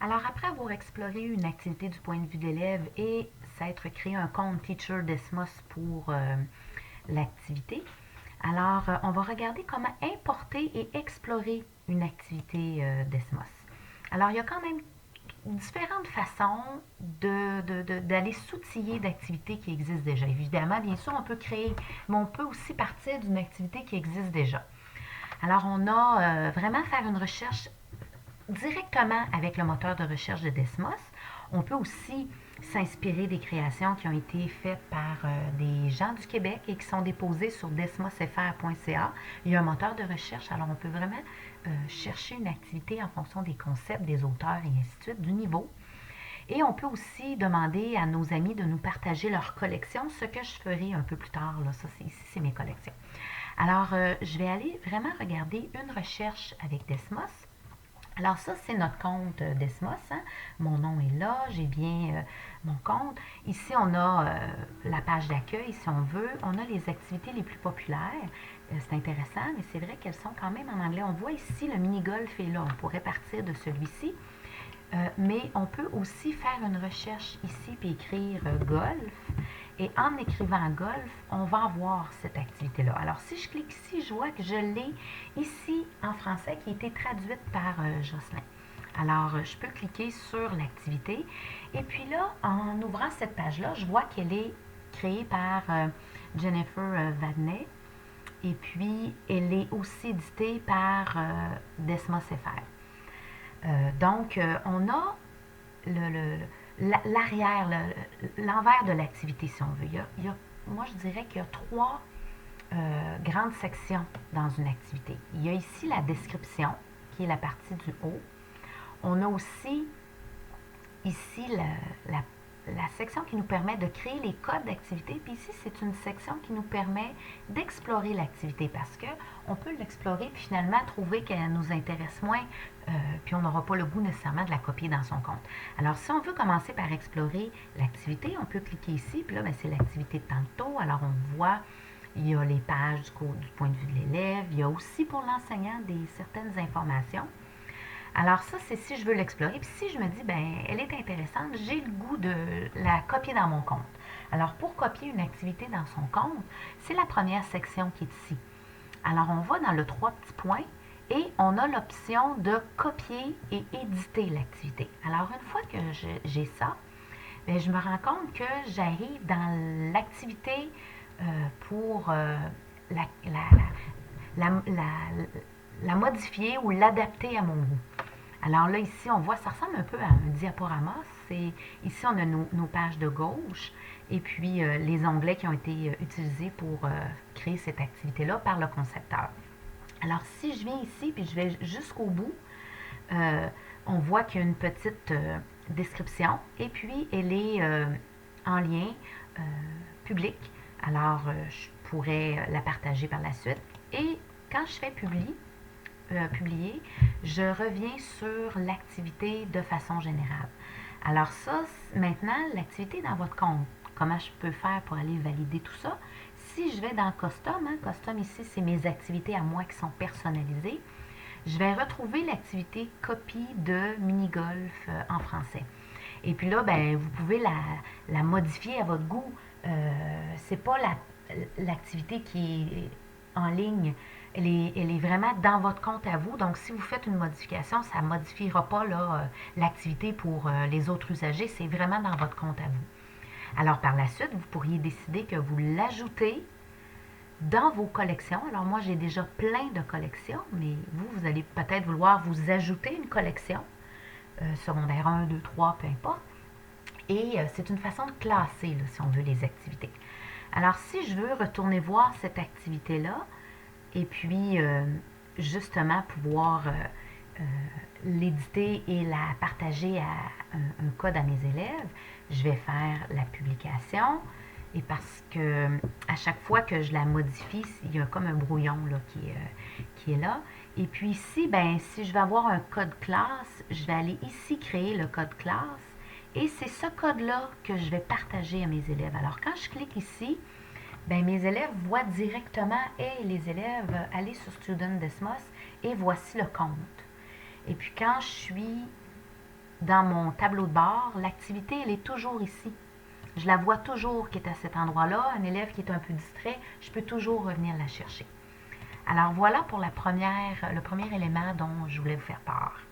Alors, après avoir exploré une activité du point de vue de l'élève et s'être créé un compte Teacher Desmos pour l'activité, alors on va regarder comment importer et explorer une activité Desmos. Alors, il y a quand même différentes façons d'aller s'outiller d'activités qui existent déjà. Évidemment, bien sûr, on peut créer, mais on peut aussi partir d'une activité qui existe déjà. Alors, on a vraiment faire une recherche directement avec le moteur de recherche de Desmos. On peut aussi s'inspirer des créations qui ont été faites par des gens du Québec et qui sont déposées sur desmosfr.ca. Il y a un moteur de recherche, alors on peut vraiment chercher une activité en fonction des concepts, des auteurs et ainsi de suite, du niveau. Et on peut aussi demander à nos amis de nous partager leurs collections, ce que je ferai un peu plus tard. Là. Ça, ici, c'est mes collections. Alors, je vais aller vraiment regarder une recherche avec Desmos. Alors ça, c'est notre compte Desmos. Hein. Mon nom est là, j'ai bien mon compte. Ici, on a la page d'accueil, si on veut. On a les activités les plus populaires. C'est intéressant, mais c'est vrai qu'elles sont quand même en anglais. On voit ici le mini-golf est là. On pourrait partir de celui-ci. Mais on peut aussi faire une recherche ici puis écrire golf. Et en écrivant golf, on va avoir cette activité-là. Alors, si je clique ici, je vois que je l'ai ici en français qui a été traduite par Jocelyn. Alors, je peux cliquer sur l'activité. Et puis là, en ouvrant cette page-là, je vois qu'elle est créée par Jennifer Vadney. Et puis, elle est aussi éditée par Desmos FR. Donc, on a l'arrière, l'envers de l'activité, si on veut. Moi, je dirais qu'il y a trois grandes sections dans une activité. Il y a ici la description, qui est la partie du haut. On a aussi ici la section qui nous permet de créer les codes d'activité. Puis ici, c'est une section qui nous permet d'explorer l'activité parce qu'on peut l'explorer puis finalement trouver qu'elle nous intéresse moins, puis on n'aura pas le goût nécessairement de la copier dans son compte. Alors, si on veut commencer par explorer l'activité, on peut cliquer ici, puis là, c'est l'activité de tantôt. Alors, on voit, il y a les pages du point de vue de l'élève, il y a aussi pour l'enseignant certaines informations. Alors ça, c'est si je veux l'explorer. Puis si je me dis, ben, elle est intéressante, j'ai le goût de la copier dans mon compte. Alors pour copier une activité dans son compte, c'est la première section qui est ici. Alors on va dans le trois petits points et on a l'option de copier et éditer l'activité. Alors une fois que j'ai ça, bien, je me rends compte que j'arrive dans l'activité pour la, la, la, la, la modifier ou l'adapter à mon goût. Alors là, ici, on voit, ça ressemble un peu à un diaporama. Ici, on a nos pages de gauche et puis les onglets qui ont été utilisés pour créer cette activité-là par le concepteur. Alors, si je viens ici puis je vais jusqu'au bout, euh, on voit qu'il y a une petite description et puis elle est en lien euh, public. Alors, je pourrais la partager par la suite. Et quand je fais publier, je reviens sur l'activité de façon générale. Alors ça, maintenant, l'activité dans votre compte. Comment je peux faire pour aller valider tout ça? Si je vais dans Custom, Custom ici, c'est mes activités à moi qui sont personnalisées, je vais retrouver l'activité copie de mini-golf en français. Et puis là, ben, vous pouvez la modifier à votre goût. C'est pas l'activité qui est en ligne. Elle est vraiment dans votre compte à vous. Donc, si vous faites une modification, ça ne modifiera pas l'activité pour les autres usagers. C'est vraiment dans votre compte à vous. Alors, par la suite, vous pourriez décider que vous l'ajoutez dans vos collections. Alors, moi, j'ai déjà plein de collections, mais vous allez peut-être vouloir vous ajouter une collection, secondaire 1, 2, 3, peu importe. Et c'est une façon de classer, là, si on veut, les activités. Alors, si je veux retourner voir cette activité-là, et puis justement pouvoir l'éditer et la partager à un code à mes élèves, je vais faire la publication. Et parce que à chaque fois que je la modifie, il y a comme un brouillon là, qui est là. Et puis ici, ben, si je veux avoir un code classe, je vais aller ici créer le code classe. Et c'est ce code-là que je vais partager à mes élèves. Alors quand je clique ici, ben, mes élèves voient directement, et les élèves, allez sur Student Desmos et voici le compte. Et puis quand je suis dans mon tableau de bord, l'activité, elle est toujours ici. Je la vois toujours qui est à cet endroit-là. Un élève qui est un peu distrait, je peux toujours revenir la chercher. Alors voilà pour le premier élément dont je voulais vous faire part.